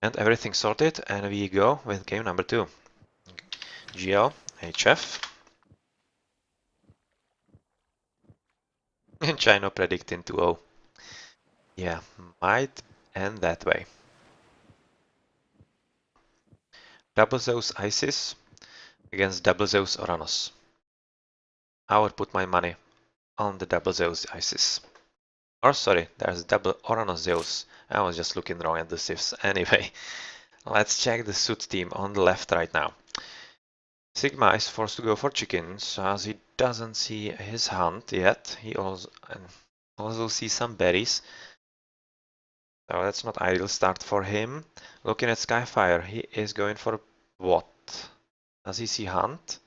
And everything sorted, and we go with game number 2. GL, HF. And China predicting 2-0. Yeah, might end that way. Double Zeus Isis against Double Zeus Uranus. I would put my money on the Double Zeus Isis. Or sorry, there's Double Uranus Zeus. I was just looking wrong at the civs. Anyway, let's check the SUD team on the left right now. Sigma is forced to go for chickens as he doesn't see his hunt yet. He also sees some berries. So that's not ideal start for him. Looking at Skyfire, he is going for what? Does he see hunt?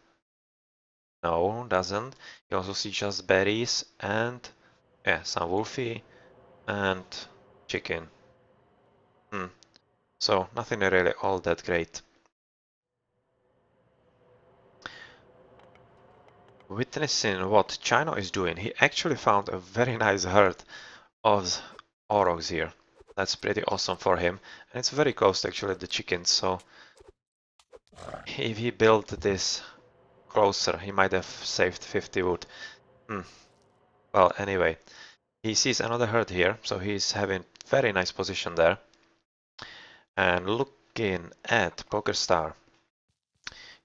No, doesn't. He also sees just berries and yeah, some wolfie and chicken. So nothing really all that great. Witnessing what China is doing, he actually found a very nice herd of aurochs here. That's pretty awesome for him. And it's very close to actually the chickens, so if he built this closer, he might have saved 50 wood. Well, anyway, he sees another herd here, so he's having very nice position there. And looking at PokerStar,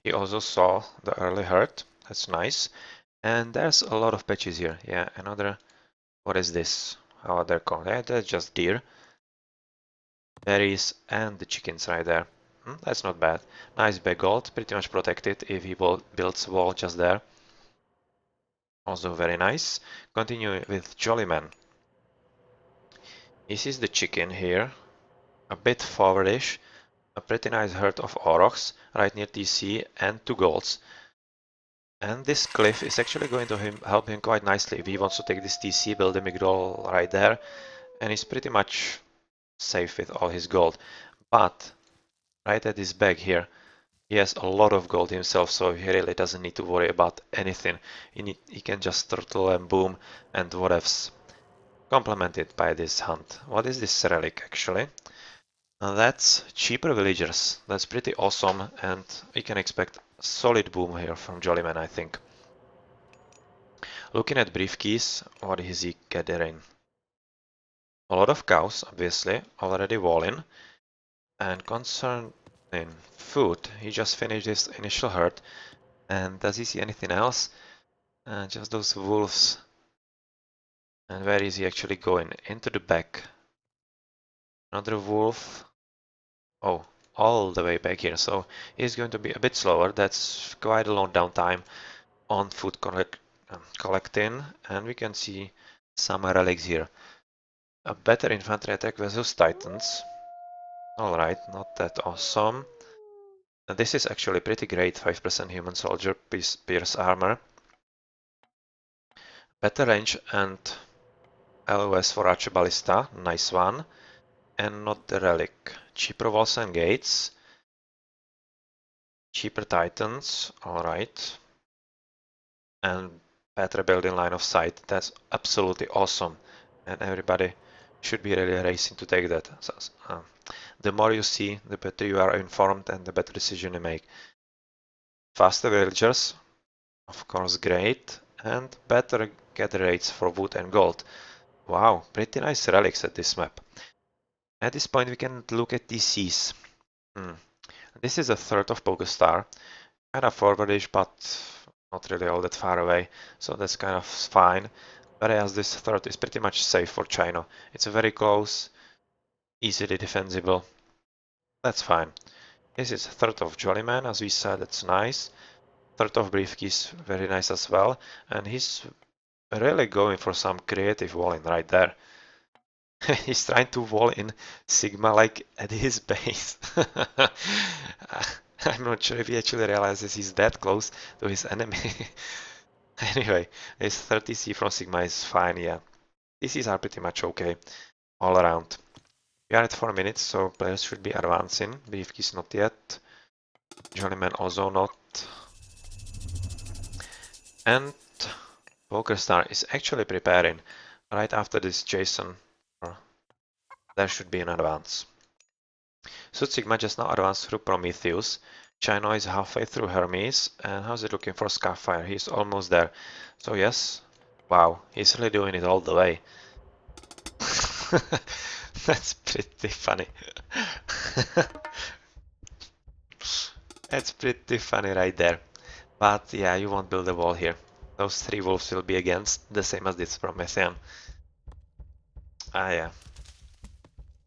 he also saw the early herd. That's nice. And there's a lot of patches here. Yeah, another... What is this? How they're called? Yeah, that's just deer. Berries and the chickens right there. That's not bad. Nice big gold, pretty much protected if he builds a wall just there. Also very nice. Continue with Jollyman. He sees the chicken here, a bit forwardish. A pretty nice herd of aurochs right near TC and 2 golds. And this cliff is actually going to help him quite nicely if he wants to take this TC, build a Migdol right there, and he's pretty much safe with all his gold. But right at this bag here, he has a lot of gold himself, so he really doesn't need to worry about anything. He can just turtle and boom and whatevs. Complemented by this hunt. What is this relic actually? That's cheaper villagers. That's pretty awesome, and we can expect a solid boom here from Jollyman, I think. Looking at briefkeys, what is he gathering? A lot of cows, obviously, already walling. And concerning food, he just finished his initial herd. And does he see anything else? Just those wolves. And where is he actually going? Into the back. Another wolf. Oh, all the way back here. So he's going to be a bit slower. That's quite a long downtime on food collecting. And we can see some relics here. A better infantry attack versus titans. Alright, not that awesome. And this is actually pretty great. 5% human soldier, pierce armor. Better range and LOS for Archer Ballista, nice one. And not the relic. Cheaper walls and gates. Cheaper titans, alright. And better building line of sight, that's absolutely awesome. And everybody should be really racing to take that. So, the more you see, the better you are informed and the better decision you make. Faster villagers, of course, great. And better get rates for wood and gold. Wow, pretty nice relics at this map. At this point we can look at DCs. This is a third of PokerStar. Kind of forwardish, but not really all that far away. So that's kind of fine. Whereas this third is pretty much safe for China. It's very close, easily defensible. That's fine. This is third of Jollyman, as we said, that's nice. Third of Briefkeys, very nice as well. And he's really going for some creative walling right there. He's trying to wall in Sigma like at his base. I'm not sure if he actually realizes he's that close to his enemy. Anyway, this 30C from Sigma is fine, yeah. DCs are pretty much okay all around. We are at 4 minutes, so players should be advancing. Briefkeys not yet. Jollyman also not. And PokerStar is actually preparing right after this Jason. There should be an advance. SUD Sigma just now advanced through Prometheus. Chino is halfway through Hermes. And how's it looking for Scarfire? He's almost there. So yes. Wow, he's really doing it all the way. That's pretty funny. That's pretty funny right there. But yeah, you won't build a wall here. Those 3 wolves will be against, the same as this Promethean. Ah yeah.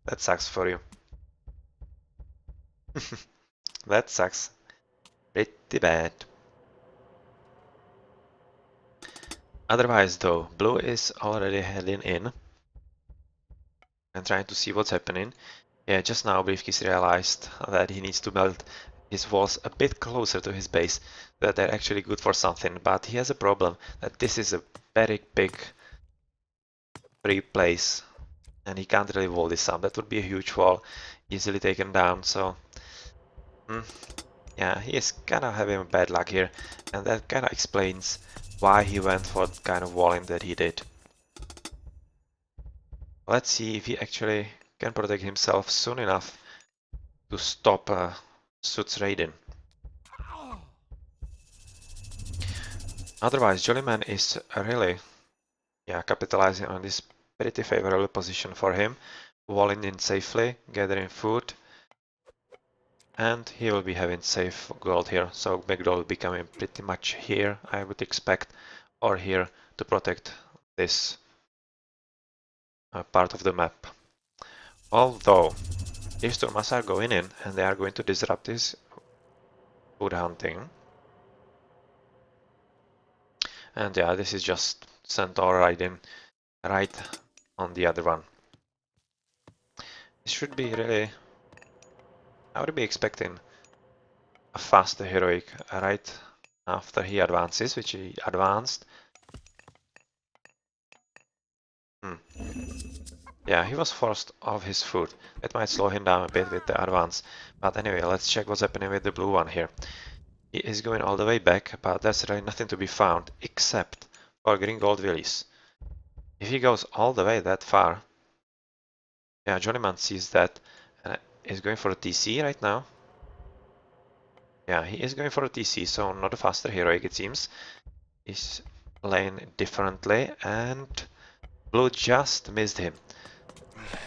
That sucks for you. That sucks. Pretty bad. Otherwise though, blue is already heading in and trying to see what's happening. Yeah, just now Briefcase realized that he needs to build his walls a bit closer to his base, that they're actually good for something, but he has a problem that this is a very big free place and he can't really wall this up. That would be a huge wall, easily taken down, so yeah, he is kind of having bad luck here, and that kind of explains why he went for the kind of walling that he did. Let's see if he actually can protect himself soon enough to stop SUD's raiding. Otherwise, Jollyman is really capitalizing on this pretty favorable position for him, walling in safely, gathering food, and he will be having safe gold here, so big gold will be coming pretty much here, I would expect, or here to protect this part of the map. Although, these Turmas are going in and they are going to disrupt his food hunting. And yeah, this is just Centaur riding right on the other one. This should be really... I would be expecting a faster heroic right after he advances, which he advanced. Yeah, he was forced off his food. It might slow him down a bit with the advance. But anyway, let's check what's happening with the blue one here. He is going all the way back, but there's really nothing to be found except for green gold willies. If he goes all the way that far, yeah, Jollyman sees that and is going for a TC right now. Yeah, he is going for a TC, so not a faster heroic it seems. He's playing differently and blue just missed him.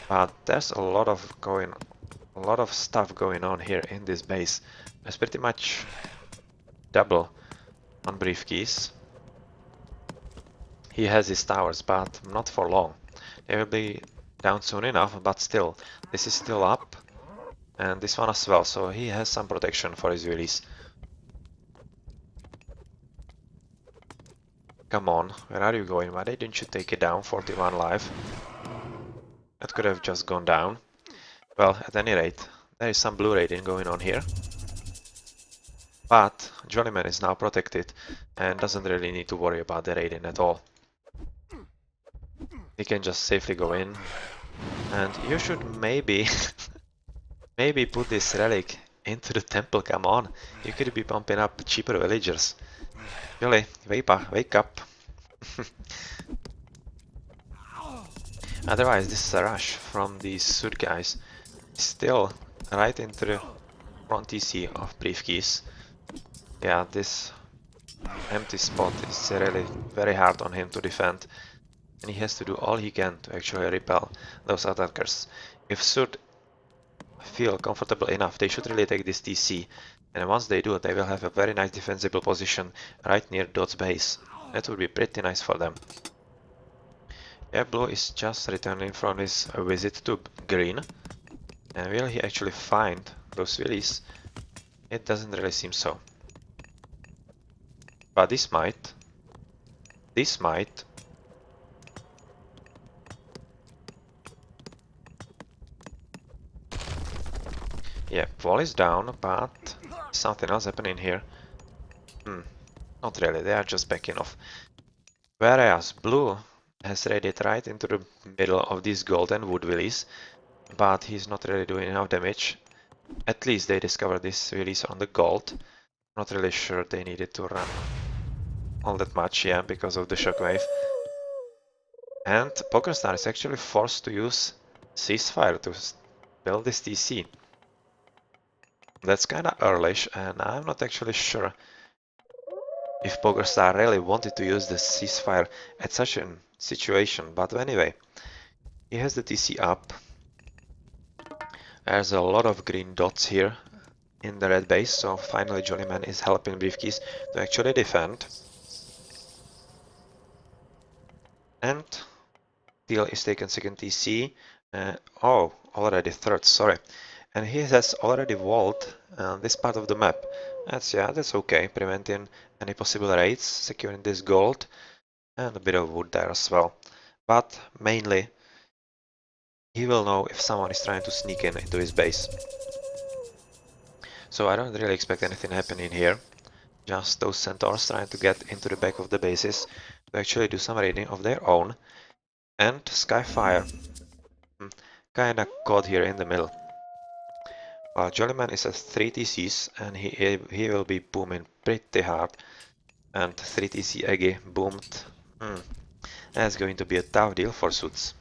But there's a lot of stuff going on here in this base. There's pretty much double on Briefcase. He has his towers, but not for long. They will be down soon enough, but still, this is still up. And this one as well, so he has some protection for his release. Come on, where are you going? Why didn't you take it down? 41 life. That could have just gone down. Well, at any rate, there is some blue raiding going on here. But Jollyman is now protected and doesn't really need to worry about the raiding at all. He can just safely go in. And you should maybe maybe put this relic into the temple, come on. You could be pumping up cheaper villagers. Jolly, wake up. Otherwise, this is a rush from these SUD guys. Still right into the front TC of Briefcase. Yeah, this empty spot is really very hard on him to defend. And he has to do all he can to actually repel those attackers. If SUD feel comfortable enough, they should really take this TC. And once they do, they will have a very nice defensible position right near DoD's base. That would be pretty nice for them. Yeah, blue is just returning from his visit to green. And will he actually find those willies? It doesn't really seem so. But this might. This might. Yeah, wall is down, but something else happening here. Not really, they are just backing off. Whereas blue has raided right into the middle of these golden wood willies, but he's not really doing enough damage. At least they discovered this willies on the gold. Not really sure they needed to run all that much, yeah, because of the shockwave. And PokerStar is actually forced to use ceasefire to build this TC. That's kinda early-ish, and I'm not actually sure if PokerStar really wanted to use the ceasefire at such a situation, but anyway, he has the TC up. There's a lot of green dots here in the red base, so finally Jollyman is helping Briefcase to actually defend. And Teal is taken second TC. Oh, already third, sorry. And he has already walled this part of the map. That's okay, preventing any possible raids, securing this gold, and a bit of wood there as well. But mainly, he will know if someone is trying to sneak in into his base. So I don't really expect anything happening here. Just those centaurs trying to get into the back of the bases to actually do some raiding of their own. And Skyfire. Kinda caught here in the middle. Well, Jollyman is at 3 TCs and he will be booming pretty hard. And 3 TC Eggy boomed. That's going to be a tough deal for SUDs.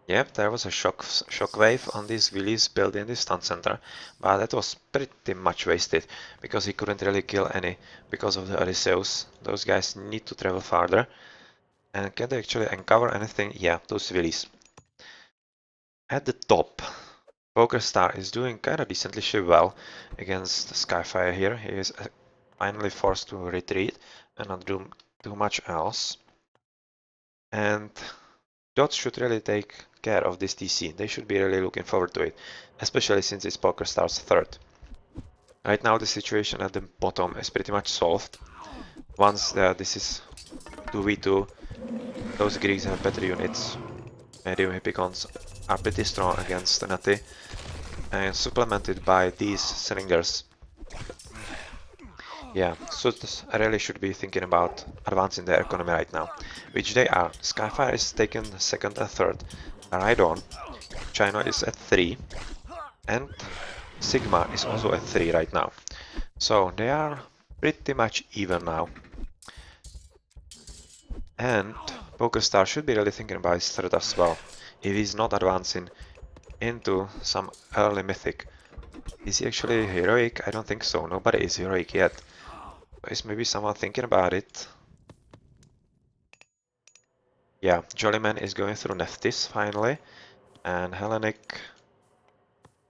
Yep, there was a shockwave on these wheelies built in the stun center, but that was pretty much wasted, because he couldn't really kill any because of the Odysseus. Those guys need to travel farther. And can they actually uncover anything? Yeah, those wheelies. At the top, PokerStar is doing kinda decently well against Skyfire here. He is finally forced to retreat and not do too much else. And DoD should really take care of this TC. They should be really looking forward to it, especially since it's PokerStar's third. Right now the situation at the bottom is pretty much solved. Once this is 2v2, those Greeks have better units. Medium Hippicons are pretty strong against Nati, and supplemented by these Slingers. Yeah, so I really should be thinking about advancing their economy right now, which they are. Skyfire is taken second and third, right on. China is at 3, and Sigma is also at 3 right now. So they are pretty much even now. And PokerStar should be really thinking about his third as well. If he's not advancing into some early mythic. Is he actually heroic? I don't think so. Nobody is heroic yet. Is maybe someone thinking about it? Yeah, Jollyman is going through Nephthys finally. And Hellenic...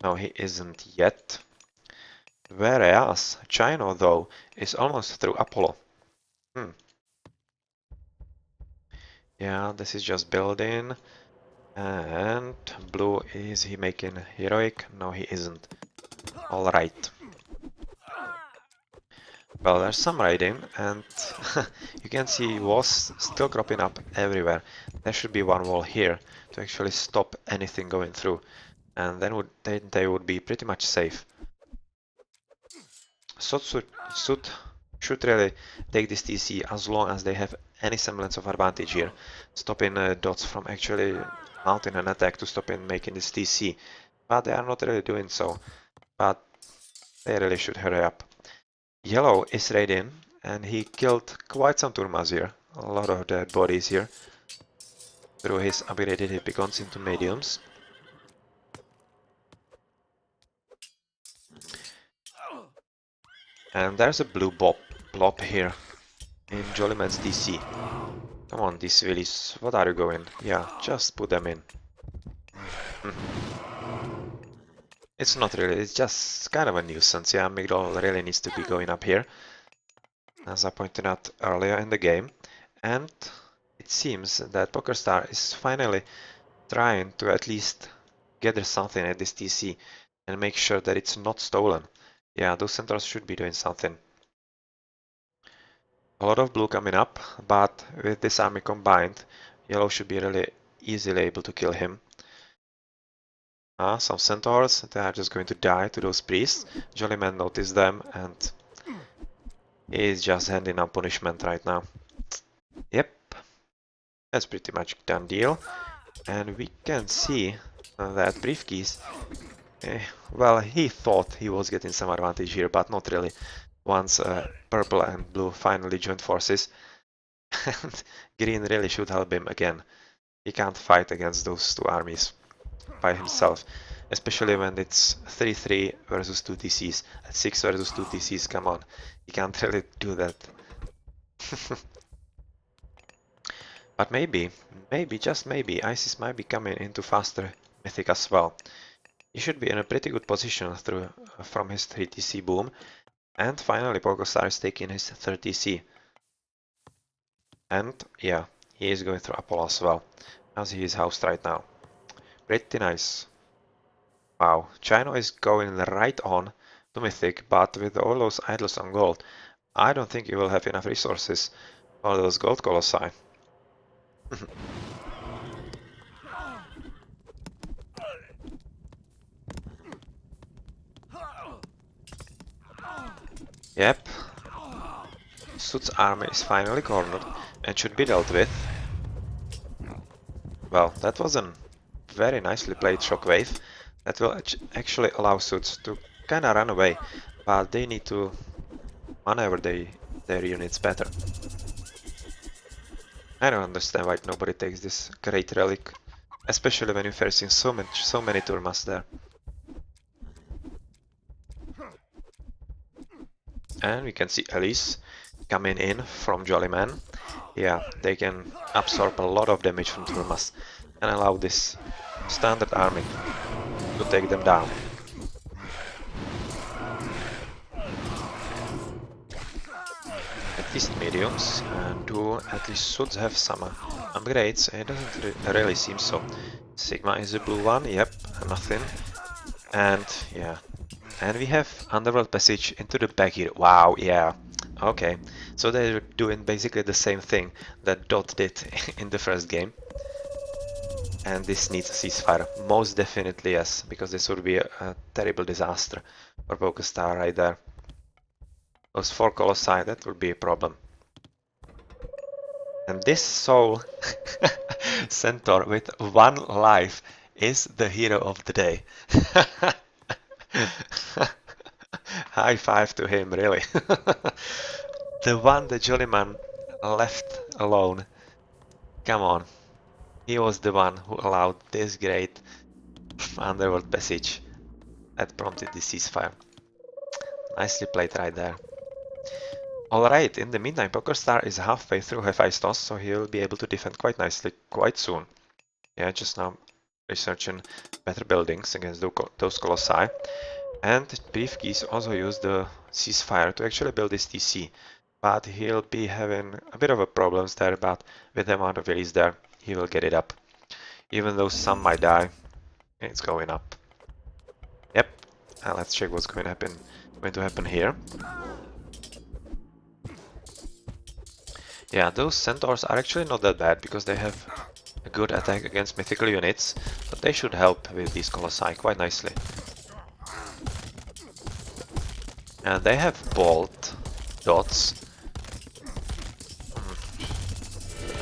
No, he isn't yet. Whereas Chino, though, is almost through Apollo. Yeah, this is just building. And Blue, is he making heroic? No, he isn't. Alright. Well, there's some raiding, and you can see walls still cropping up everywhere. There should be one wall here to actually stop anything going through, and then they would be pretty much safe. SUD should really take this TC as long as they have any semblance of advantage here, stopping dots from actually mounting an attack to stop in making this TC. But they are not really doing so, but they really should hurry up. Yellow is raiding, and he killed quite some Turmas here. A lot of dead bodies here. Through his upgraded Hippicons into mediums. And there's a blue blob here in Jollyman's DC. Come on, these willies, what are you going? Yeah, just put them in. It's not really, it's just kind of a nuisance. Yeah, Migdol really needs to be going up here, as I pointed out earlier in the game. And it seems that PokerStar is finally trying to at least gather something at this TC and make sure that it's not stolen. Yeah, those centaurs should be doing something. A lot of blue coming up, but with this army combined, yellow should be really easily able to kill him. Some centaurs, they are just going to die to those priests. Jollyman noticed them and is just handing out punishment right now. Yep, that's pretty much done deal. And we can see that Briefcase, well, he thought he was getting some advantage here, but not really. once purple and blue finally joined forces. And green really should help him again. He can't fight against those two armies by himself, especially when it's 3-3 versus 2 DCs, 6 versus 2 DCs, come on. He can't really do that. But maybe, just maybe, ISIS might be coming into faster Mythic as well. He should be in a pretty good position from his 3 DC boom. And finally PokerStar is taking his 3rd DC. And yeah, he is going through Apollo as well, as he is housed right now. Pretty nice. Wow, Chino is going right on to Mythic, but with all those idols on gold, I don't think he will have enough resources for those gold colossi. Yep. SUD's army is finally cornered and should be dealt with. Well, that was a very nicely played shockwave that will actually allow SUD to kinda run away, but they need to maneuver their units better. I don't understand why nobody takes this great relic, especially when you're facing so many Turmas there. And we can see Elise coming in from Jollyman. Yeah, they can absorb a lot of damage from Turmas and allow this standard army to take them down. At least mediums, and do at least should have some upgrades. It doesn't really seem so. Sigma is a blue one, yep, nothing. And yeah, and we have Underworld Passage into the back here. Wow, yeah, okay. So they're doing basically the same thing that DoD did in the first game. And this needs a ceasefire, most definitely yes, because this would be a terrible disaster for PokerStar right there. Those 4 colossi, that would be a problem. And this soul centaur with 1 life is the hero of the day. High five to him, really. The one that Jollyman left alone. Come on. He was the one who allowed this great Underworld Passage that prompted the ceasefire. Nicely played right there. Alright, in the meantime, PokerStar is halfway through Hephaestus, so he will be able to defend quite nicely quite soon. Yeah, just now researching better buildings against those colossi. And Briefkeys also used the ceasefire to actually build this TC. But he'll be having a bit of a problems there, but with the amount of release there, he will get it up. Even though some might die, it's going up. Yep, and let's check what's going to happen here. Yeah, those centaurs are actually not that bad because they have a good attack against mythical units, but they should help with these colossi quite nicely. And they have bolt dots.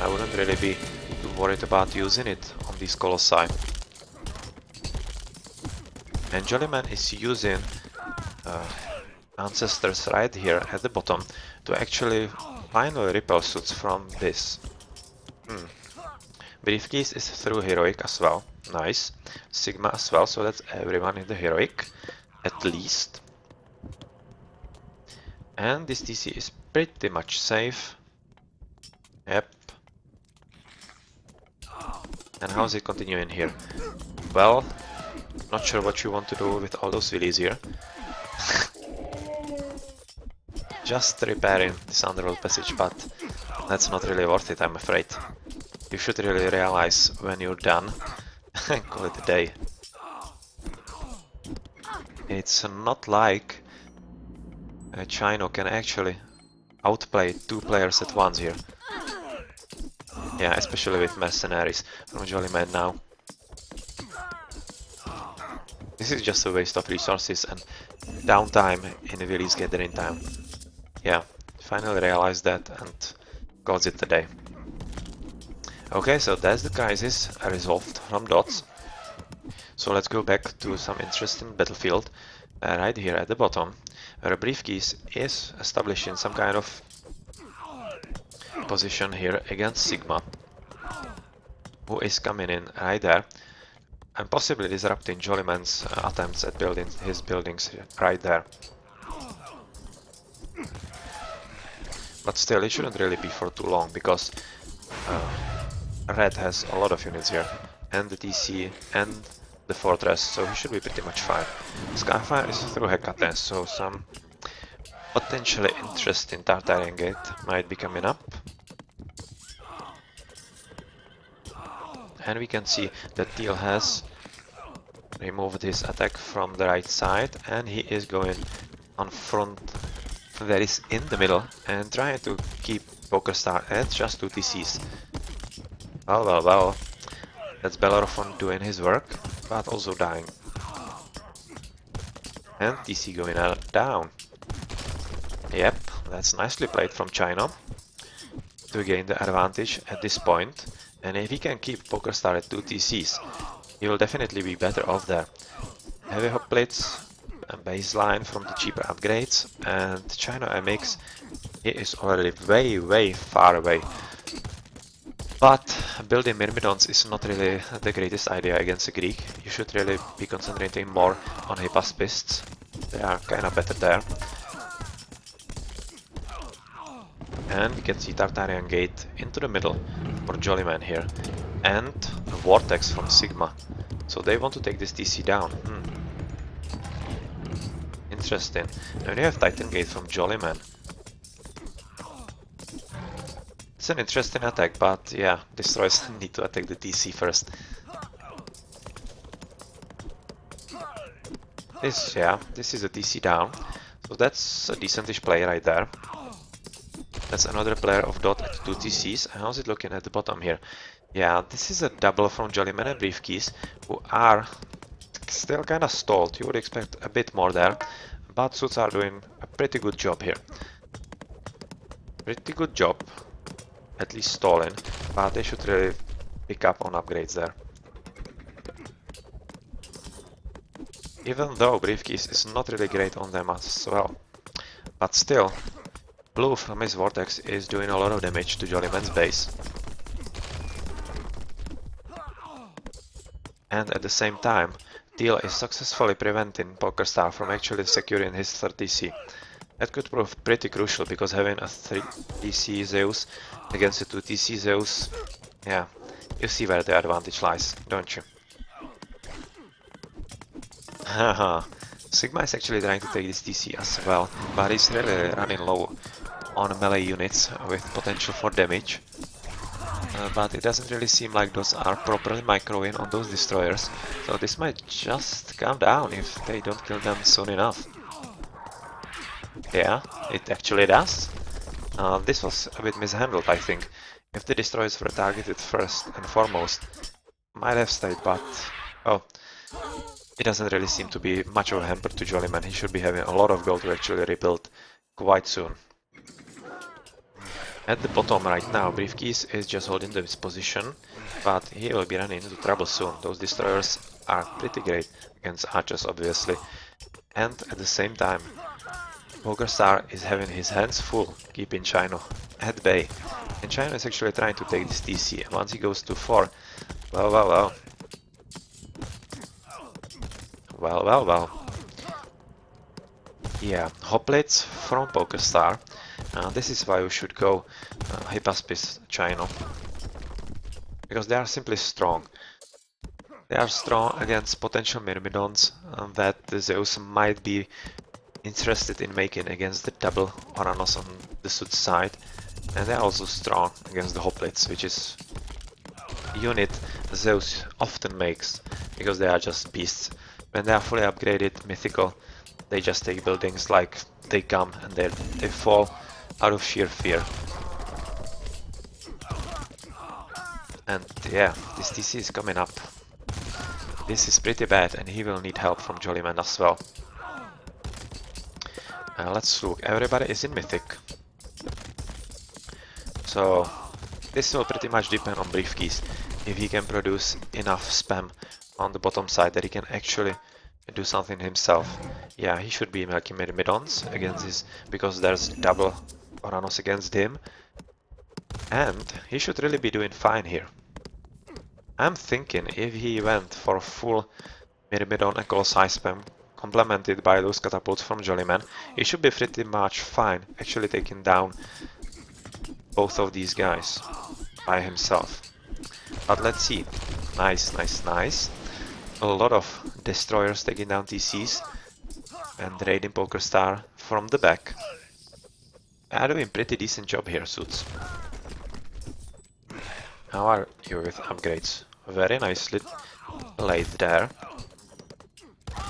I wouldn't really be too worried about using it on these colossi. And Jollyman is using ancestors right here at the bottom to actually finally repel suits from this. Briefcase is through heroic as well. Nice. Sigma as well, so that's everyone in the heroic, at least. And this TC is pretty much safe. Yep. And how's it continuing here? Well, not sure what you want to do with all those villies here. Just repairing this underworld passage, but that's not really worth it, I'm afraid. You should really realize when you're done and call it a day. It's not like Chino can actually outplay 2 players at once here. Yeah, especially with mercenaries from Jollyman now. This is just a waste of resources and downtime in the village gathering time. Yeah, finally realized that and calls it a day. Okay, so that's the crisis resolved from dots. So let's go back to some interesting battlefield right here at the bottom. Where Briefcase is establishing some kind of position here against Sigma, who is coming in right there, and possibly disrupting Jollyman's attempts at building his buildings right there. But still, it shouldn't really be for too long, because Red has a lot of units here, and the TC, and the fortress, so he should be pretty much fine. Skyfire is through Hecate, so some potentially interesting Tartarian Gate might be coming up. And we can see that Teal has removed his attack from the right side, and he is going on front that is in the middle and trying to keep PokerStar at just 2 TCs. Well, that's Bellerophon doing his work, but also dying. And TC going down. Yep, that's nicely played from China to gain the advantage at this point. And if he can keep PokerStar at 2 TCs, he will definitely be better off there. Heavy hoplites, a baseline from the cheaper upgrades, and China MX, he is already way far away. But building Myrmidons is not really the greatest idea against a Greek. You should really be concentrating more on Hypaspists. They are kinda better there. And we can see Tartarian Gate into the middle for Jollyman here. And a Vortex from Sigma. So they want to take this TC down. Interesting. Now you have Titan Gate from Jollyman. It's an interesting attack, but yeah, destroyers need to attack the TC first. This is a TC down, so that's a decentish play right there. That's another player of DoD at 2 TCs. How's it looking at the bottom here? Yeah, this is a double from Jollyman and Briefcase, who are still kinda stalled. You would expect a bit more there, but Suits are doing a pretty good job here. Pretty good job. At least stalling, but they should really pick up on upgrades there. Even though Briefcase is not really great on them as well. But still, Blue from his Vortex is doing a lot of damage to Jollyman's base. And at the same time, Teal is successfully preventing PokerStar from actually securing his 3rd TC. That could prove pretty crucial, because having a 3 TC Zeus against a 2 TC Zeus, yeah, you see where the advantage lies, don't you? Haha, Sigma is actually trying to take this TC as well, but he's really running low on melee units with potential for damage. But it doesn't really seem like those are properly microing on those destroyers, so this might just come down if they don't kill them soon enough. Yeah, it actually does. This was a bit mishandled, I think. If the destroyers were targeted first and foremost, might have stayed, but oh, it doesn't really seem to be much of a hamper to Jollyman. He should be having a lot of gold to actually rebuild quite soon. At the bottom right now, Briefcase is just holding this position, but he will be running into trouble soon. Those destroyers are pretty great against archers, obviously. And at the same time, PokerStar is having his hands full, keeping Chino at bay. And Chino is actually trying to take this TC, and once he goes to 4, well. Yeah, hoplites from PokerStar. This is why we should go Hypaspis Chino. Because they are simply strong. They are strong against potential Myrmidons that the Zeus might be interested in making against the double Oranos on the SUD side, and they are also strong against the hoplites, which is a unit Zeus often makes, because they are just beasts. When they are fully upgraded, mythical, they just take buildings like they come, and they fall out of sheer fear. And yeah, this TC is coming up. This is pretty bad, and he will need help from Jollyman as well. Let's look, everybody is in Mythic. So this will pretty much depend on Briefcase, if he can produce enough spam on the bottom side that he can actually do something himself. Yeah, he should be making mid-ons against his, because there's double Oranos against him. And he should really be doing fine here. I'm thinking if he went for a full mid-on and Colossi spam, complemented by those catapults from Jollyman, he should be pretty much fine, actually taking down both of these guys by himself. But let's see. Nice, nice, nice. A lot of destroyers taking down TCs and raiding PokerStar from the back. Are doing pretty decent job here, Suits. How are you with upgrades? Very nicely laid there.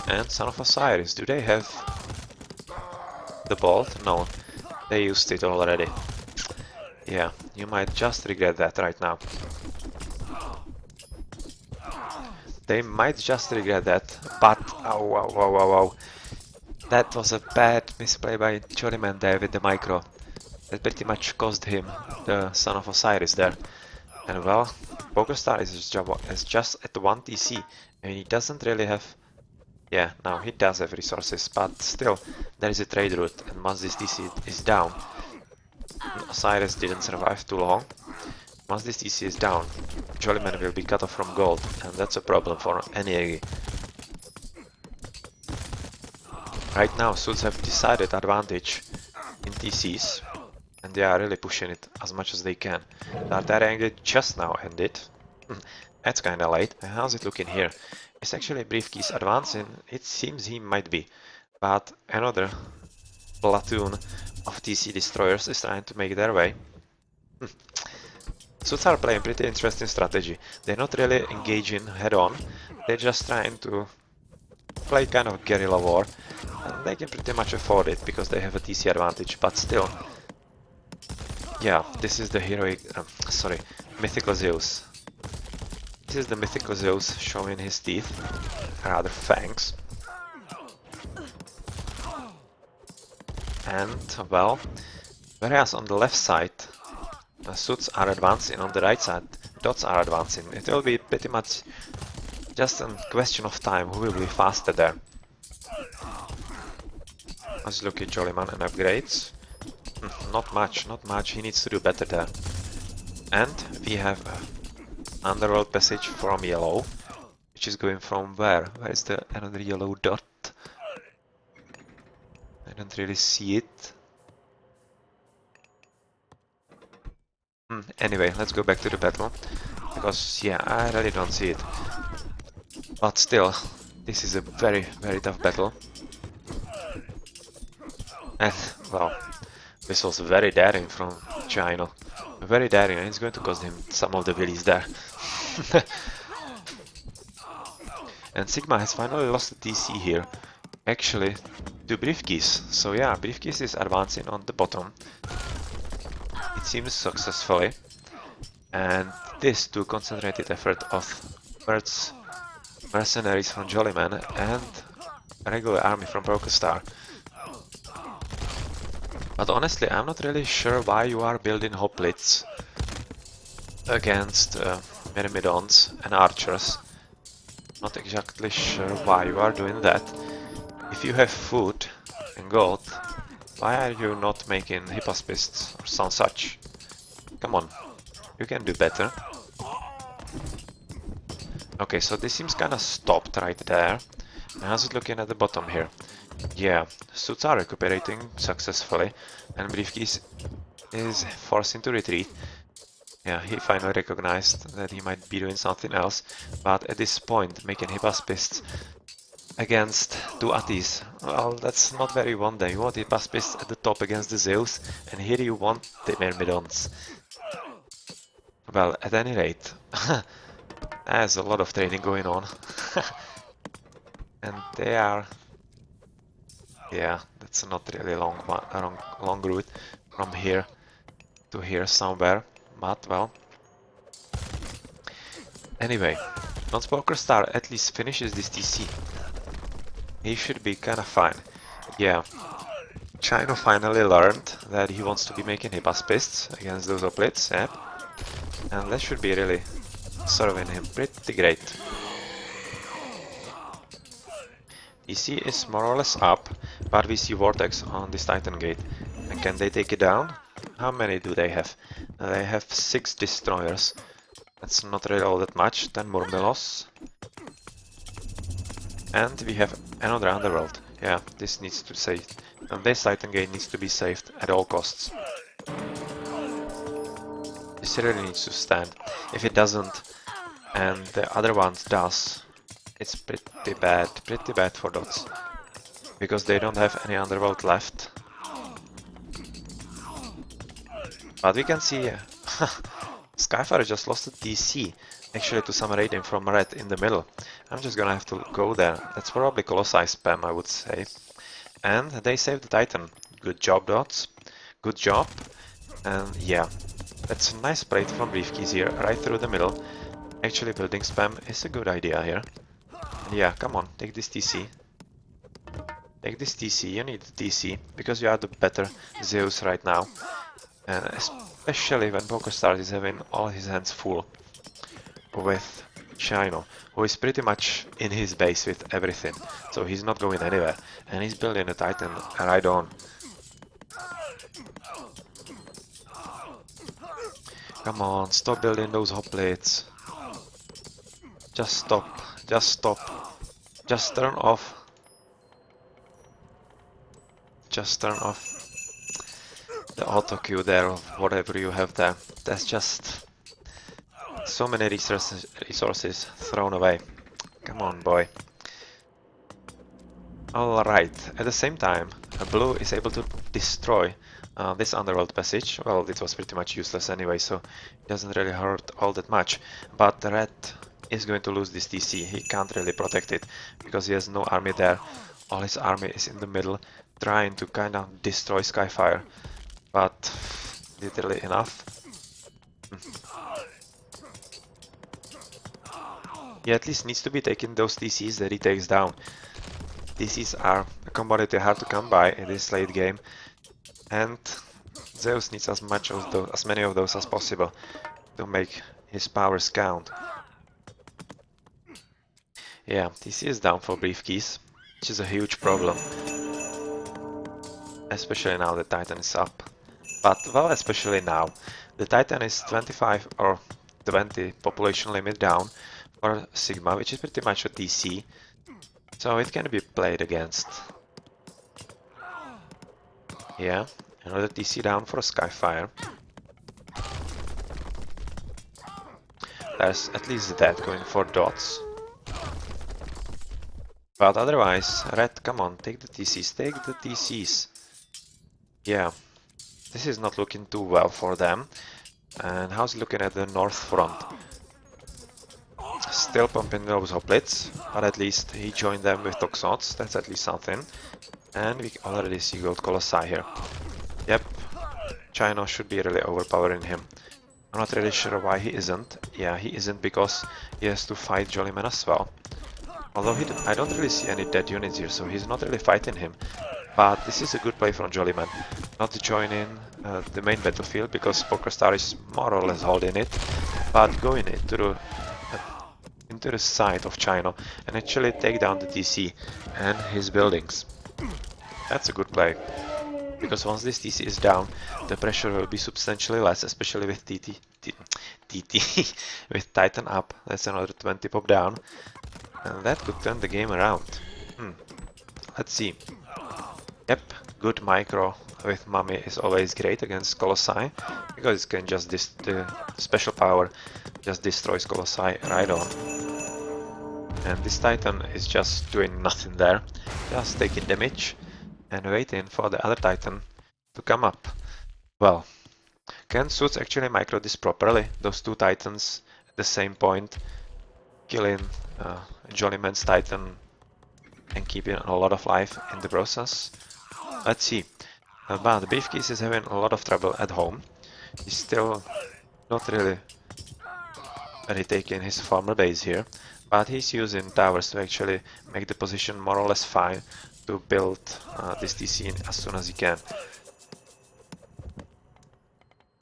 And Son of Osiris, do they have the bolt? No, they used it already. Yeah, you might just regret that right now. They might just regret that, but ow, ow, ow, ow, ow. That was a bad misplay by Jollyman there with the micro. That pretty much cost him the Son of Osiris there. And well, PokerStar is just at 1 TC, and he doesn't really have... Yeah, now he does have resources, but still, there is a trade route, and once this TC is down, Osiris didn't survive too long. Once this TC is down, Jollyman will be cut off from gold, and that's a problem for any Egi. Right now, Suits have decided advantage in TCs, and they are really pushing it as much as they can. That engage just now ended. That's kinda late. How's it looking here? Is actually Briefcase advancing? It seems he might be, but another platoon of TC destroyers is trying to make their way. Suits are playing pretty interesting strategy. They're not really engaging head-on, they're just trying to play kind of guerrilla war, and they can pretty much afford it because they have a TC advantage, but still. Yeah, this is the heroic, mythical Zeus. This is the mythical Zeus showing his teeth, rather fangs. And, well, whereas on the left side, the Suits are advancing, on the right side, Dots are advancing. It will be pretty much just a question of time who will be faster there. Let's look at Jollyman and upgrades. Not much, not much, he needs to do better there. And we have Underworld Passage from yellow, which is going from where? Where is the another yellow dot? I don't really see it. Anyway, let's go back to the battle, because yeah, I really don't see it. But still, this is a very, very tough battle. And, well, this was very daring from Chino. Very daring, and it's going to cost him some of the willies there. And Sigma has finally lost the TC here, actually, to Briefcase. So yeah, Briefcase is advancing on the bottom. It seems successfully. And this to concentrated effort of Earth's mercenaries from Jollyman and a regular army from PokerStar. But honestly, I'm not really sure why you are building hoplites against myrmidons and archers. Not exactly sure why you are doing that. If you have food and gold, why are you not making hippospists or some such? Come on, you can do better. Okay, so this seems kinda stopped right there. How's it looking at the bottom here? Yeah, Suits are recuperating successfully, and Briefcase is forcing to retreat. Yeah, he finally recognized that he might be doing something else, but at this point, making Hippospists against two Attis, well, that's not very one day. You want Hippospists at the top against the Zeus, and here you want the Myrmidons. Well, at any rate, there's a lot of trading going on. And they are... Yeah, that's not really long route from here to here somewhere, but well. Anyway, once PokerStar at least finishes this TC, he should be kinda fine. Yeah, Chino finally learned that he wants to be making Hippospists against those hoplites, yeah. And that should be really serving him pretty great. EC is more or less up, but we see Vortex on this Titan Gate. And can they take it down? How many do they have? They have 6 destroyers. That's not really all that much. 10 Murmilos. And we have another underworld. Yeah, this needs to save. And this Titan Gate needs to be saved at all costs. This really needs to stand. If it doesn't, and the other one does, it's pretty bad for DOTS. Because they don't have any underworld left. But we can see Skyfire just lost a DC, actually to some raiding from Red in the middle. I'm just gonna have to go there. That's probably Colossi spam, I would say. And they saved the Titan. Good job, Dots. Good job. And yeah, that's a nice plate from Briefkeys here, right through the middle. Actually, building spam is a good idea here. And yeah, come on, take this TC. Take this TC, you need the TC, because you are the better Zeus right now. And especially when PokerStars is having all his hands full with Shino, who is pretty much in his base with everything, so he's not going anywhere. And he's building a Titan right on. Come on, stop building those hoplites. Just stop, just stop. Just turn off. Just turn off the auto queue there, or whatever you have there. That's just so many resources thrown away. Come on, boy. Alright, at the same time, Blue is able to destroy this underworld passage. Well, it was pretty much useless anyway, so it doesn't really hurt all that much. But the Red is going to lose this DC. He can't really protect it, because he has no army there. All his army is in the middle, trying to kind of destroy Skyfire. But literally enough. He at least needs to be taking those DCs that he takes down. DCs are a commodity hard to come by in this late game, and Zeus needs as many of those as possible to make his powers count. Yeah, DC is down for Briefkeys, which is a huge problem. Especially now the Titan is up. But, well, especially now. The Titan is 25 or 20 population limit down for Sigma, which is pretty much a DC. So it can be played against. Yeah, another DC down for Skyfire. There's at least that going for Dots. But otherwise, Red, come on, take the TCs, take the TCs. Yeah, this is not looking too well for them. And how's it looking at the north front? Still pumping those hoplites, but at least he joined them with Toxots, that's at least something. And we already see Gold Colossi here. Yep, Chino should be really overpowering him. I'm not really sure why he isn't. Yeah, he isn't because he has to fight Jollyman as well. Although I don't really see any dead units here, so he's not really fighting him. But this is a good play from Jollyman, not to join in the main battlefield, because PokerStar is more or less holding it, but going into the side of Chino and actually take down the DC and his buildings. That's a good play, because once this DC is down, the pressure will be substantially less, especially with with Titan up. That's another 20 pop down, and that could turn the game around. Let's see. Yep, good micro with Mummy is always great against Colossi, because it can just the special power just destroys Colossi right on. And this Titan is just doing nothing there, just taking damage and waiting for the other Titan to come up. Well, can Suits actually micro this properly? Those two Titans at the same point, killing Jollyman's Titan and keeping a lot of life in the process? Let's see. But Briefkeys is having a lot of trouble at home. He's still not really retaking his farmer base here, but he's using towers to actually make the position more or less fine to build this DC in as soon as he can.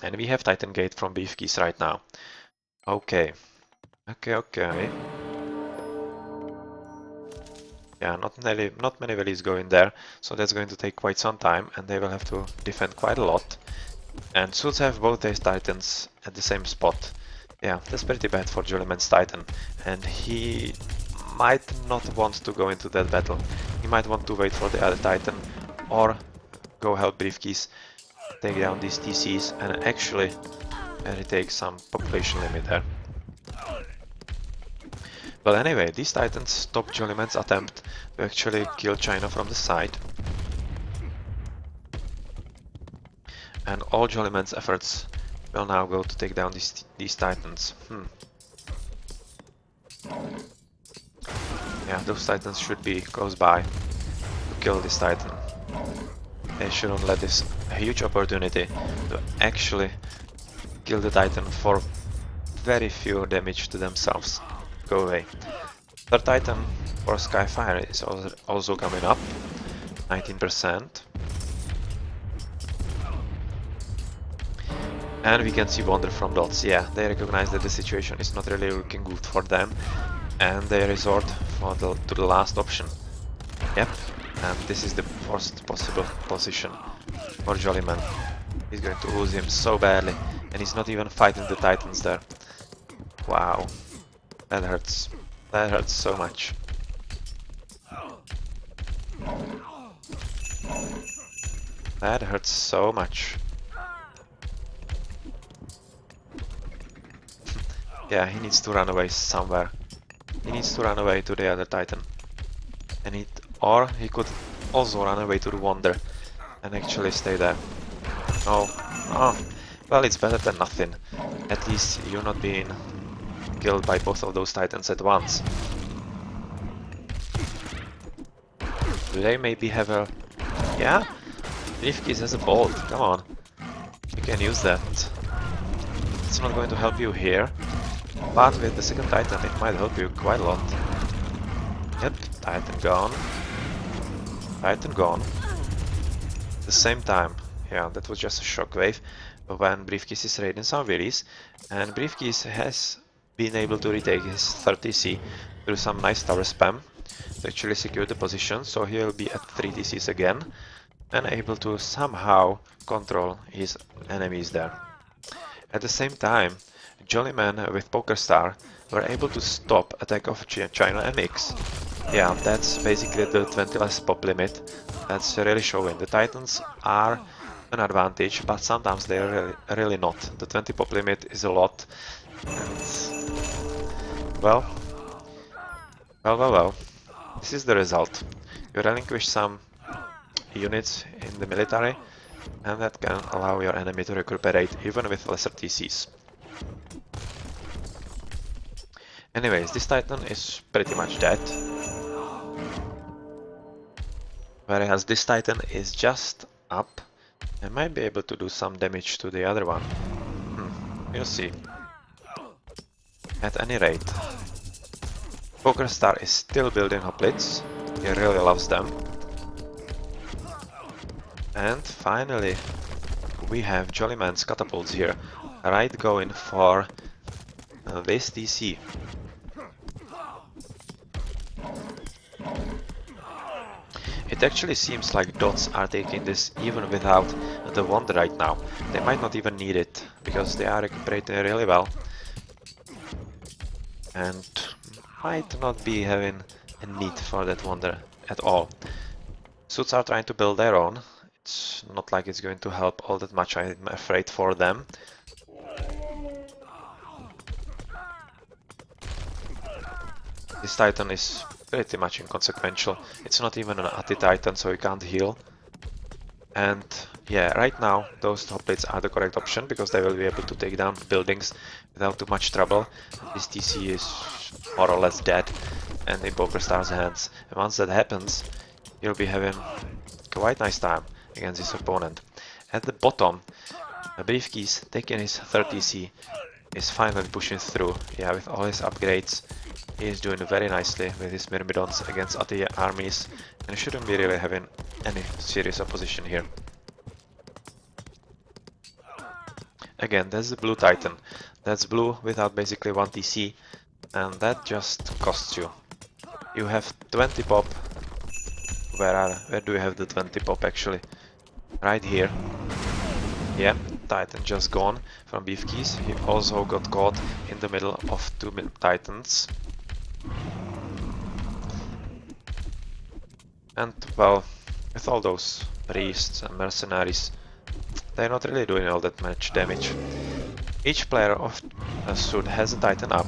And we have Titan Gate from Briefkeys right now. Okay. Okay. Yeah, not many valleys going there, so that's going to take quite some time, and they will have to defend quite a lot. And SUDs have both their titans at the same spot. Yeah, that's pretty bad for Jollyman's titan, and he might not want to go into that battle. He might want to wait for the other titan, or go help Briefkeys take down these TCs and actually retake some population limit there. Well, anyway, these titans stop Jollyman's attempt to actually kill China from the side. And all Jollyman's efforts will now go to take down these titans. Yeah, those titans should be close by to kill this titan. They shouldn't let this huge opportunity to actually kill the titan for very few damage to themselves go away. Third titan for Skyfire is also coming up, 19%. And we can see Wonder from DoD. Yeah, they recognize that the situation is not really looking good for them, and they resort to the last option. Yep, and this is the worst possible position for Jollyman. He's going to lose him so badly, and he's not even fighting the titans there. Wow, that hurts. That hurts so much. That hurts so much. Yeah, he needs to run away somewhere. He needs to run away to the other titan. Or he could also run away to the Wonder and actually stay there. Oh, well, it's better than nothing. At least you're not being killed by both of those titans at once. Do they maybe have a... Yeah? Briefkeys has a bolt, come on. You can use that. It's not going to help you here, but with the second titan it might help you quite a lot. Yep, titan gone. Titan gone. At the same time, yeah, that was just a shockwave when Briefkeys is raiding some villies, and Briefkeys has been able to retake his 30C through some nice tower spam to actually secure the position, so he will be at 3 TCs again and able to somehow control his enemies there. At the same time, Jollyman with PokerStar were able to stop attack of China MX. Yeah, that's basically the 20 less pop limit. That's really showing. The Titans are an advantage, but sometimes they're really not. The 20 pop limit is a lot. And well. This is the result. You relinquish some units in the military, and that can allow your enemy to recuperate even with lesser TCs. Anyways, this Titan is pretty much dead. Whereas this Titan is just up and might be able to do some damage to the other one. We'll see. At any rate, PokerStar is still building hoplites. He really loves them. And finally, we have Jollyman's catapults here, right going for this DC. It actually seems like dots are taking this even without the Wonder right now. They might not even need it, because they are recuperating really well. And might not be having a need for that Wonder at all. Suits are trying to build their own. It's not like it's going to help all that much, I'm afraid, for them. This Titan is pretty much inconsequential. It's not even an anti-Titan, so you can't heal. And yeah, right now those hoplites are the correct option, because they will be able to take down buildings without too much trouble. This TC is more or less dead and in PokerStar's hands. And once that happens, you'll be having quite nice time against this opponent. At the bottom, Briefkeys taking his 30C is finally pushing through. Yeah, with all his upgrades, he is doing very nicely with his Myrmidons against other armies, and shouldn't be really having any serious opposition here. Again, that's the blue Titan. That's blue without basically 1 TC, and that just costs you. You have 20 pop Where do we have the 20 pop actually? Right here. Yeah, Titan just gone from Beefkeys. He also got caught in the middle of two Titans. And well, with all those priests and mercenaries, they're not really doing all that much damage. Each player of SUD has a Titan up,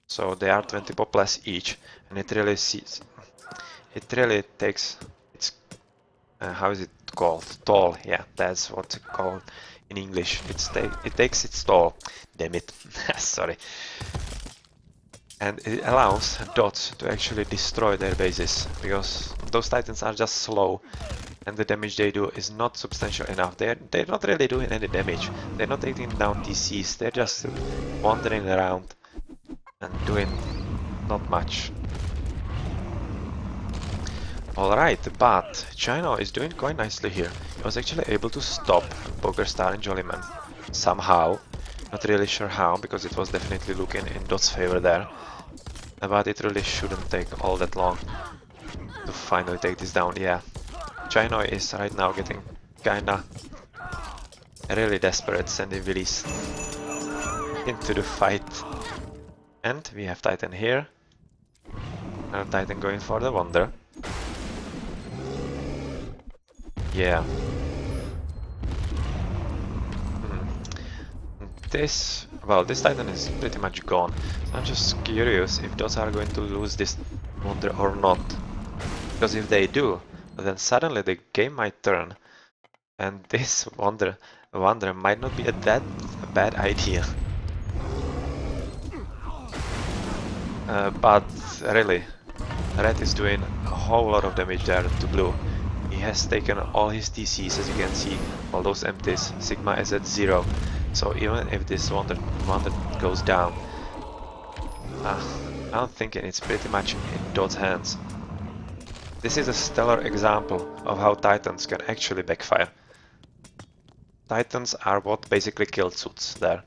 so they are 20 pop less each, and it really takes its how is it called? Toll. Yeah, that's what it's called in English. It takes its toll. Damn it. Sorry. And it allows dots to actually destroy their bases, because those Titans are just slow and the damage they do is not substantial enough. They're not really doing any damage. They're not taking down TCs. They're just wandering around and doing not much. Alright, but China is doing quite nicely here. He was actually able to stop PokerStar and Jollyman somehow. Not really sure how, because it was definitely looking in Dot's favor there. But it really shouldn't take all that long to finally take this down. Yeah, China is right now getting kinda really desperate, sending Willies into the fight. And we have Titan here. Another Titan going for the Wonder. Yeah. This Titan is pretty much gone. So I'm just curious if Dots are going to lose this Wonder or not. Because if they do, then suddenly the game might turn. And this Wonder might not be that bad idea. But really, Red is doing a whole lot of damage there to Blue. He has taken all his TCs, as you can see, all those empties. Sigma is at 0. So even if this Wonder goes down, I'm thinking it's pretty much in Dot's hands. This is a stellar example of how Titans can actually backfire. Titans are what basically killed SUDs there.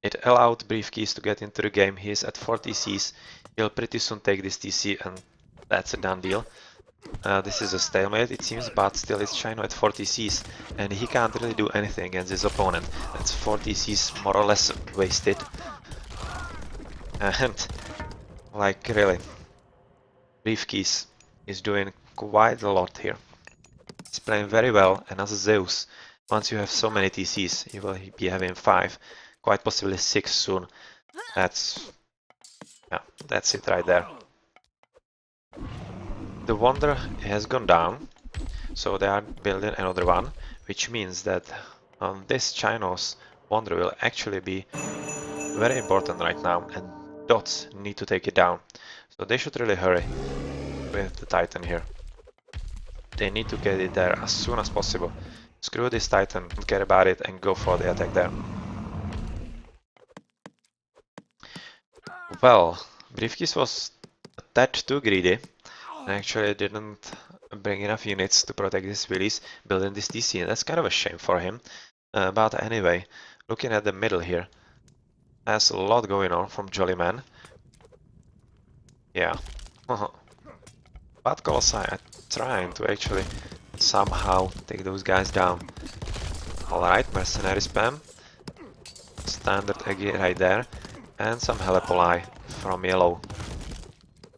It allowed Briefkeys to get into the game. He is at 4 TCs. He'll pretty soon take this TC and that's a done deal. This is a stalemate it seems, but still it's Chino at 4 TCs and he can't really do anything against his opponent. That's 4 TCs more or less wasted. And like really, Briefkeys is doing quite a lot here. He's playing very well, and as a Zeus, once you have so many TCs, you will be having 5, quite possibly 6 soon. That's it right there. The Wonder has gone down, so they are building another one, which means that this Chino's Wonder will actually be very important right now, and Dots need to take it down. So they should really hurry with the Titan here. They need to get it there as soon as possible. Screw this Titan, don't care about it, and go for the attack there. Well, Briefkeys was a tad too greedy and actually didn't bring enough units to protect his Willies building this TC, and that's kind of a shame for him. But anyway, looking at the middle here, there's a lot going on from Jollyman. Yeah. But Colossi are trying to actually somehow take those guys down. Alright, mercenary spam. Standard Egi right there. And some Helepoli from yellow.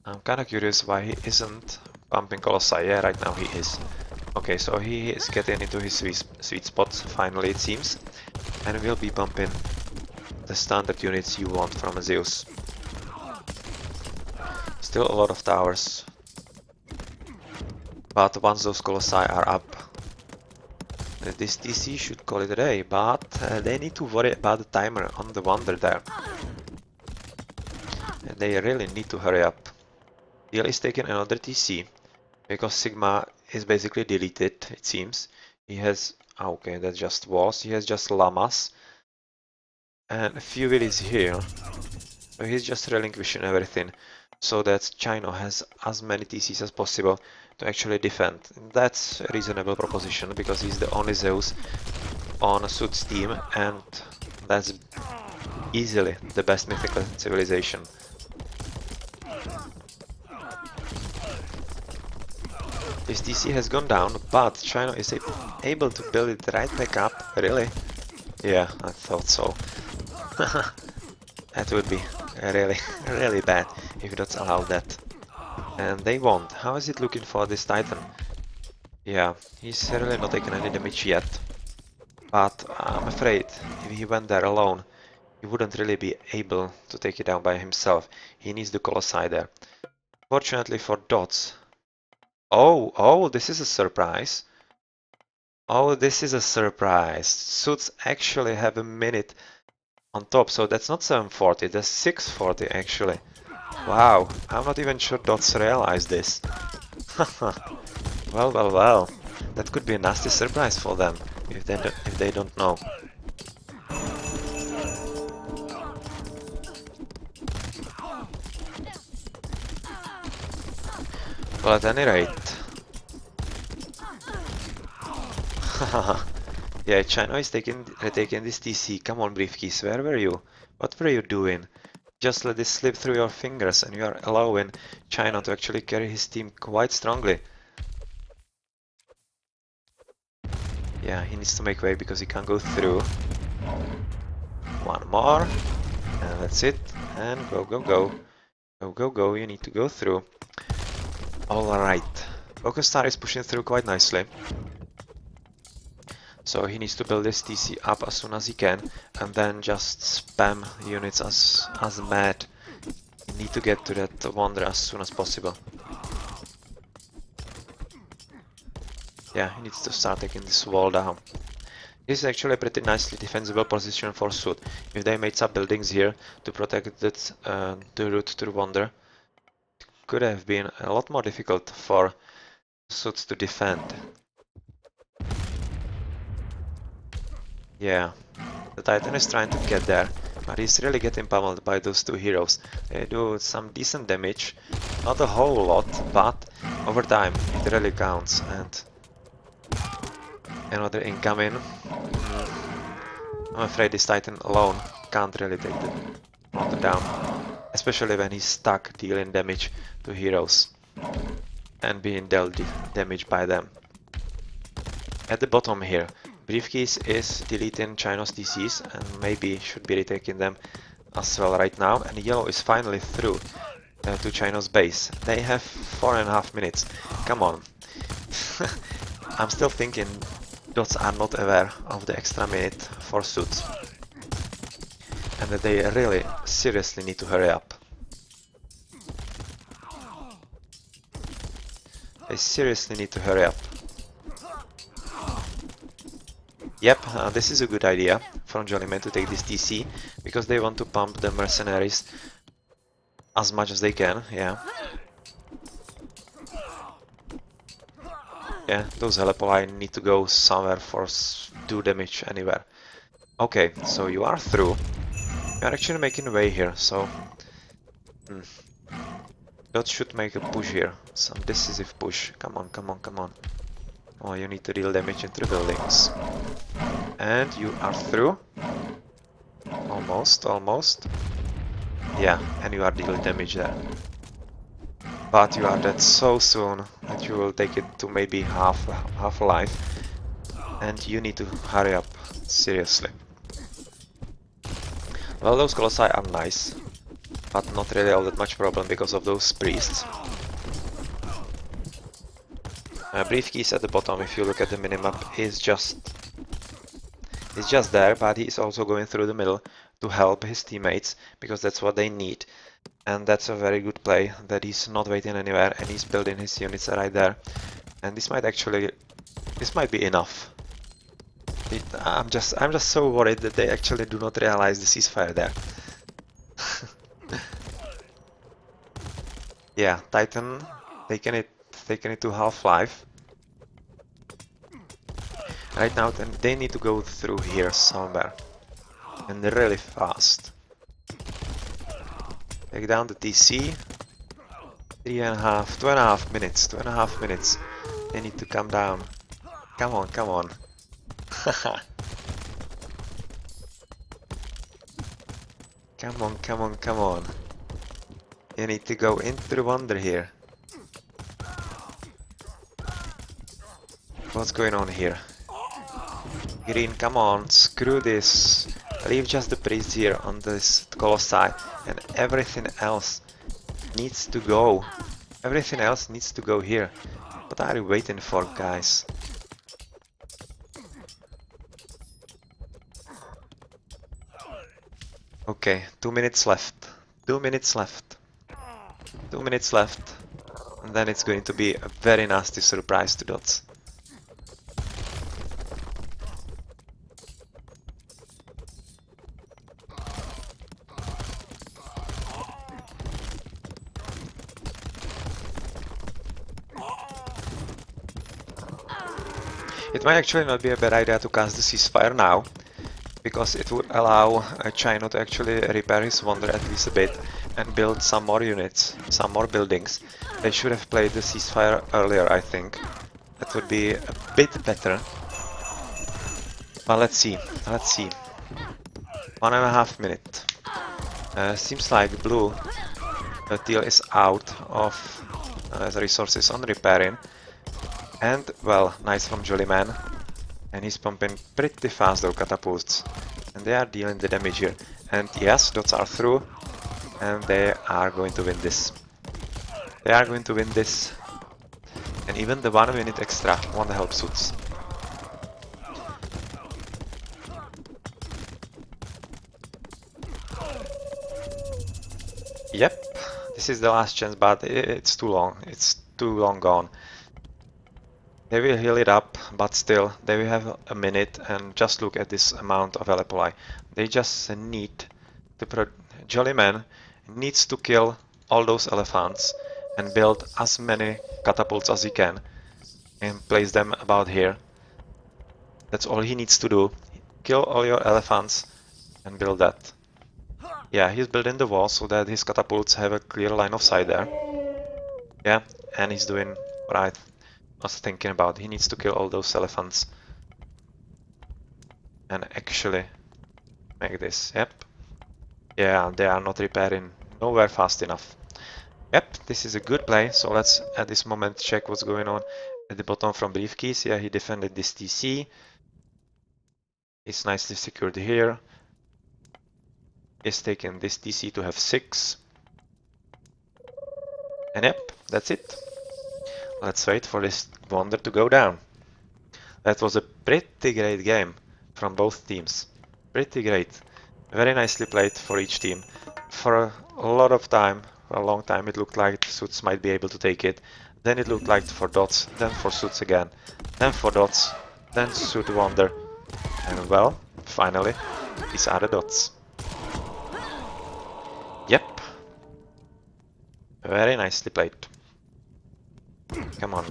I'm kinda curious why he isn't pumping Colossi. Yeah, right now he is. Okay, so he is getting into his sweet spot, finally it seems. And will be pumping the standard units you want from a Zeus. Still a lot of towers. But once those Colossi are up, this TC should call it a day, but they need to worry about the timer on the Wonder there. And they really need to hurry up. Deal is taking another TC, because Sigma is basically deleted, it seems. He has, okay, that's just walls, he has just llamas. And a few Willies here. So he's just relinquishing everything, so that Chino has as many TCs as possible to actually defend. That's a reasonable proposition, because he's the only Zeus on SUD's team, and that's easily the best mythical civilization. His TC has gone down, but China is able to build it right back up. Really? Yeah, I thought so. That would be really, really bad if that's allowed that. And they won't. How is it looking for this Titan? Yeah, he's really not taking any damage yet. But I'm afraid if he went there alone, he wouldn't really be able to take it down by himself. He needs the Colossi there. Fortunately for Dots. Oh, this is a surprise. Oh, this is a surprise. Suits actually have a minute on top, so that's not 740, that's 640 actually. Wow, I'm not even sure Dots realized this. Well. That could be a nasty surprise for them if they don't know. Well, at any rate. Yeah, China is retaking this TC. Come on, Briefcase, where were you? What were you doing? Just let this slip through your fingers and you are allowing China to actually carry his team quite strongly. Yeah, he needs to make way because he can't go through. One more. And that's it. And go. Go, you need to go through. Alright. Focus Star is pushing through quite nicely. So he needs to build this TC up as soon as he can, and then just spam units as mad. You need to get to that Wonder as soon as possible. Yeah, he needs to start taking this wall down. This is actually a pretty nicely defensible position for SUD. If they made some buildings here to protect that, the route to Wonder, it could have been a lot more difficult for SUD to defend. Yeah, the Titan is trying to get there, but he's really getting pummeled by those two heroes. They do some decent damage, not a whole lot, but over time it really counts. And another incoming. I'm afraid this Titan alone can't really take the Wonder down, especially when he's stuck dealing damage to heroes and being dealt damage by them. At the bottom here, Briefcase is deleting China's DCs and maybe should be retaking them as well right now, and Yellow is finally through to China's base. They have 4.5 minutes. Come on. I'm still thinking Dots are not aware of the extra minute for SUD and that they really seriously need to hurry up. They seriously need to hurry up. Yep, this is a good idea from Jollyman to take this TC, because they want to pump the mercenaries as much as they can, yeah. Yeah, those Helepoli need to go somewhere for do damage anywhere. Okay, so you are through. You are actually making way here, so... Dot should make a push here, some decisive push. Come on. Oh, you need to deal damage into the buildings. And you are through. Almost. Yeah, and you are dealing damage there. But you are dead so soon that you will take it to maybe half life. And you need to hurry up, seriously. Well, those Colossi are nice, but not really all that much problem because of those priests. Briefcase at the bottom, if you look at the minimap, is just there, but he is also going through the middle to help his teammates, because that's what they need. And that's a very good play, that he's not waiting anywhere and he's building his units right there. And this might be enough. I'm just so worried that they actually do not realize the ceasefire there. Yeah, Titan taking it to half-life. Right now they need to go through here somewhere. And really fast. Take down the TC. 2.5 minutes. They need to come down. Come on. Come on. You need to go into the Wonder here. What's going on here? Green, come on, screw this. Leave just the priest here on this colossi, and everything else needs to go. Everything else needs to go here. What are you waiting for, guys? Okay, 2 minutes left. 2 minutes left. 2 minutes left. And then it's going to be a very nasty surprise to dots. It might actually not be a bad idea to cast the ceasefire now, because it would allow China to actually repair his wonder at least a bit and build some more units, some more buildings. They should have played the ceasefire earlier, I think. That would be a bit better. But let's see, let's see. 1.5 minutes. Seems like blue teal is out of the resources on repairing. And, well, nice from Jollyman. And he's pumping pretty fast though catapults. And they are dealing the damage here. And yes, dots are through. And they are going to win this. They are going to win this. And even the 1 minute extra won't help suits. Yep, this is the last chance, but it's too long. It's too long gone. They will heal it up, but still, they will have a minute, and just look at this amount of Alepoli. They just need to Jollyman needs to kill all those elephants and build as many catapults as he can and place them about here. That's all he needs to do. Kill all your elephants and build that. Yeah, he's building the wall so that his catapults have a clear line of sight there. Yeah, and he's doing what I was thinking about. He needs to kill all those elephants and actually make this. Yep. Yeah, they are not repairing nowhere fast enough. Yep, this is a good play. So let's at this moment check what's going on at the bottom from Briefkeys. Yeah, he defended this TC. It's nicely secured here. He's taking this TC to have 6. And yep, that's it. Let's wait for this wonder to go down. That was a pretty great game from both teams. Pretty great. Very nicely played for each team. For a lot of time, for a long time, it looked like Suits might be able to take it. Then it looked like for Dots, then for Suits again. Then for Dots, then Suit Wonder. And well, finally, these are the Dots. Yep. Very nicely played. Come on.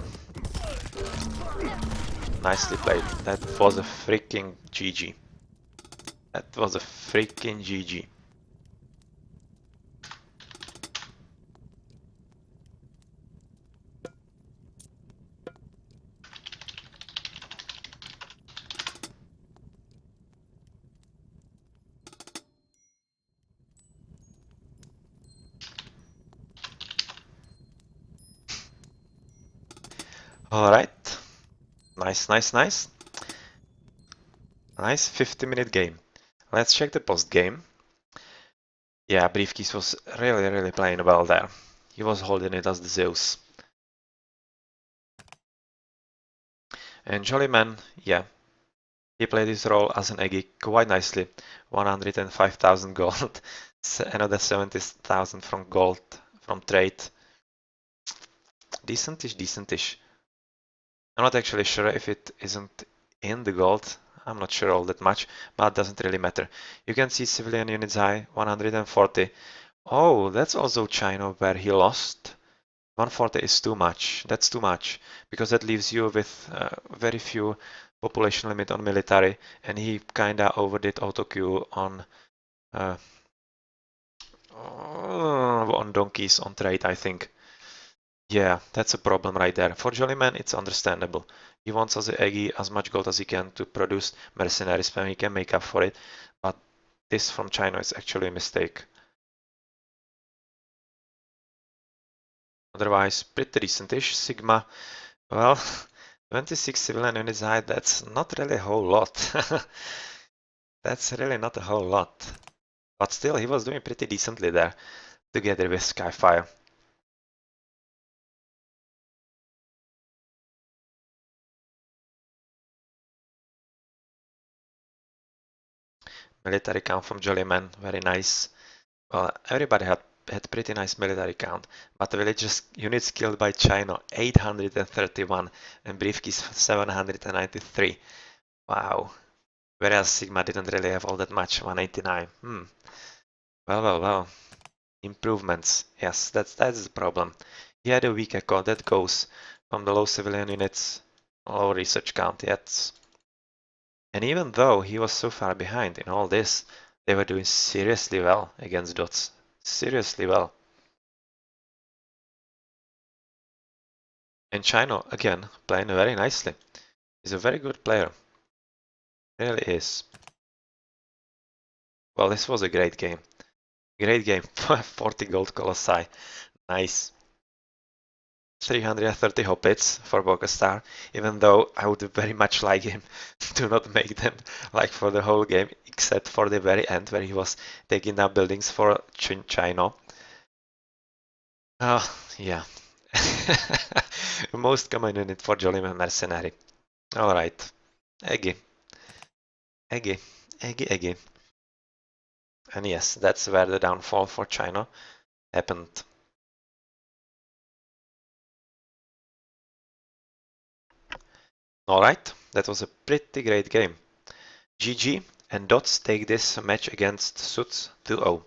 Nicely played. That was a freaking GG. That was a freaking GG. Alright. Nice, nice, nice. Nice 50-minute game. Let's check the post game. Yeah, Briefkeys was really playing well there. He was holding it as the Zeus. And Jollyman, yeah, he played his role as an Eggy quite nicely. 105,000 gold, another 70,000 from gold, from trade. Decentish, decentish. I'm not actually sure if it isn't in the gold. I'm not sure all that much, but it doesn't really matter. You can see civilian units high, 140. Oh, that's also China where he lost. 140 is too much. That's too much, because that leaves you with very few population limit on military, and he kinda overdid auto queue on donkeys on trade, I think. Yeah, that's a problem right there. For Jollyman, it's understandable. He wants as Eggy as much gold as he can to produce mercenary spam. He can make up for it, but this from China is actually a mistake. Otherwise, pretty decentish. Sigma, well, 26 civilian units died, that's not really a whole lot. That's really not a whole lot. But still, he was doing pretty decently there, together with Skyfire. Military count from Jollyman, very nice. Well, everybody had pretty nice military count, but the villagers units killed by China 831 and Briefkeys 793. Wow. Whereas Sigma didn't really have all that much, 189. Well. Improvements. Yes, that's the problem. He had a weak echo that goes from the low civilian units, low research count yet. And even though he was so far behind in all this, they were doing seriously well against dots. Seriously well. And Chino, again, playing very nicely. He's a very good player. Really is. Well, this was a great game. Great game. 40 gold colossi. Nice. 330 hoplits for Bogostar, even though I would very much like him to not make them like for the whole game, except for the very end where he was taking down buildings for Chino. Oh, yeah. Most common unit for Jollyman Mercenary. Alright. Eggy. Eggy. And yes, that's where the downfall for China happened. Alright, that was a pretty great game. GG, and Dots take this match against SUDS 2-0.